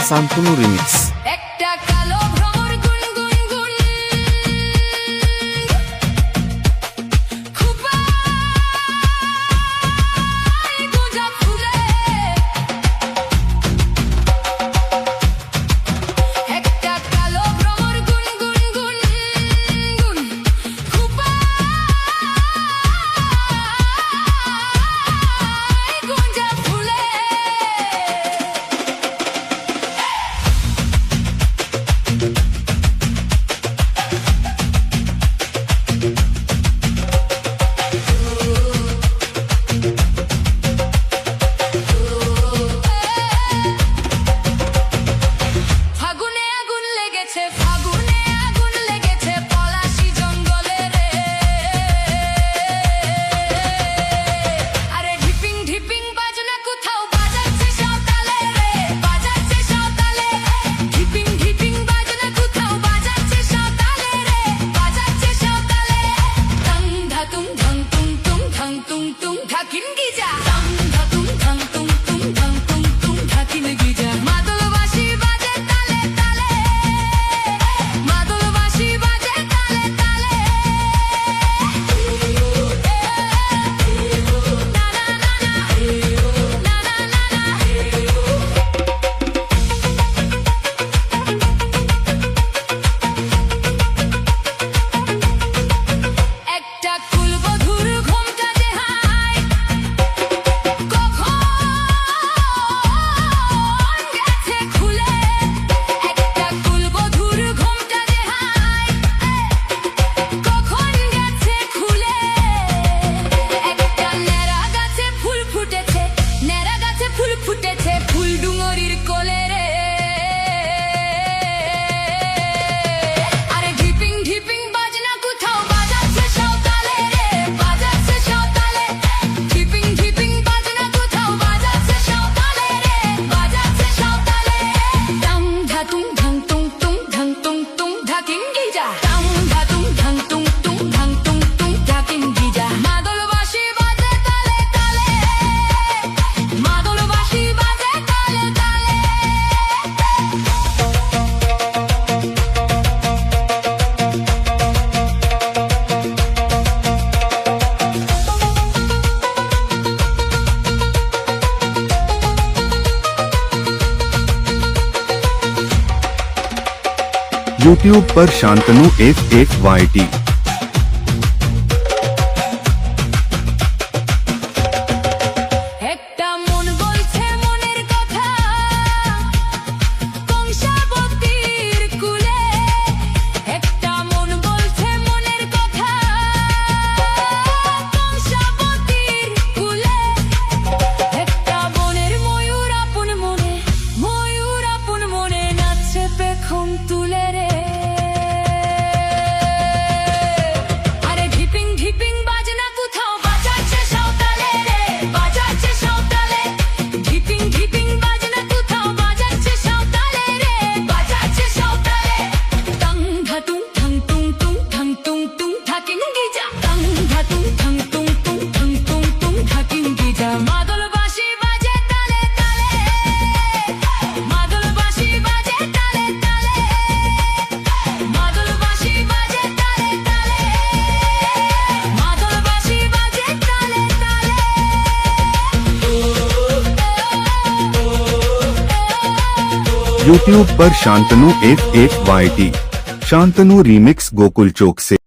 Shantanu remix. একটা কালো ভ্রমর গুনগুন গুন খুপায় গোজা ফুলে, একটা কালো ভ্রমর গুনগুন গুন গুন খুপায় গোজা ফুলে। ফাগুনে আগুন লেগেছে, ফাগুনে আগুন লেগেছে পলাশী জঙ্গলে রে। আরে ঢিপিং ঢিপিং বাজনা কোথাও বাজাচ্ছে সাঁওতালে রে, বাজাচ্ছে সাঁওতালে। ঢিপিং ঢিপিং বাজনা কোথাও বাজাচ্ছে সাঁওতালে রে, বাজাচ্ছে সাঁওতালে। ধং ধাতুম ধং তুম তুম ধং তুম তুম ধাকিন গিজা, ধং ধাতুম ধং তুম তুম ধং তুম তুম ধাকিন গিজা। মাদল বাঁশি বাজে তালে তালে, মাদল বাঁশি বাজে তালে তালে। না না না না, না না না না। একটা কুলবধূর ঘোমটা যে হায়, কখন গেছে খুলে। একটা কুলবধূর ঘোমটা যে হায়, কখন গেছে খুলে। একটা ন্যাড়া গাছে ফুল ফুটেছে, ন্যাড়া গাছে ফুল ফুটেছে ফুল ডুঙরির কোলে রে। আরে ঢিপিং ঢিপিং বাজনা কোথাও বাজাচ্ছে সাঁওতালে রে, বাজাচ্ছে সাঁওতালে। ঢিপিং ঢিপিং বাজনা কোথাও বাজাচ্ছে সাঁওতালে রে, বাজাচ্ছে সাঁওতালে। ধং ধাতুম ধং তুম তুম ধং তুম তুম ধাকিং গিজা, ধং ধাতুম ধং তুম তুম ধং তুম তুম ধাকিং গিজা। মাদল বাঁশি বাজে তালে তালে, মাদল বাঁশি বাজে তালে তালে। यूट्यूब पर शांतनु FFYT। একটা মন বলছে মনের কথা কংসাবতীর কুলে। একটা মন বলছে মনের কথা কংসাবতীর কুলে। একটা বনের ময়ূর আপন মনে, ময়ূর আপন মনে নাচছে পেখম তুলে রে। আরে ঢিপিং ঢিপিং বাজনা কোথাও বাজাচ্ছে সাঁওতালে রে, বাজাচ্ছে সাঁওতালে। ঢিপিং ঢিপিং বাজনা কোথাও বাজাচ্ছে সাঁওতালে রে, বাজাচ্ছে সাঁওতালে। ধং ধাতুম ধং তুম তুম ধং তুম তুম ধাকিং গিজা, ধং ধাতুম ধং তুম তুম ধং তুম তুম ধাকিং গিজা। মাদল বাঁশি বাজে তালে তালে, মাদল বাঁশি বাজে তালে তালে, মাদল বাঁশি বাজে তালে তালে, মাদল বাঁশি বাজে তালে তালে। यूट्यूब पर शांतनु FFYT। शांतनु रीमिक्स गोकुल चौक से।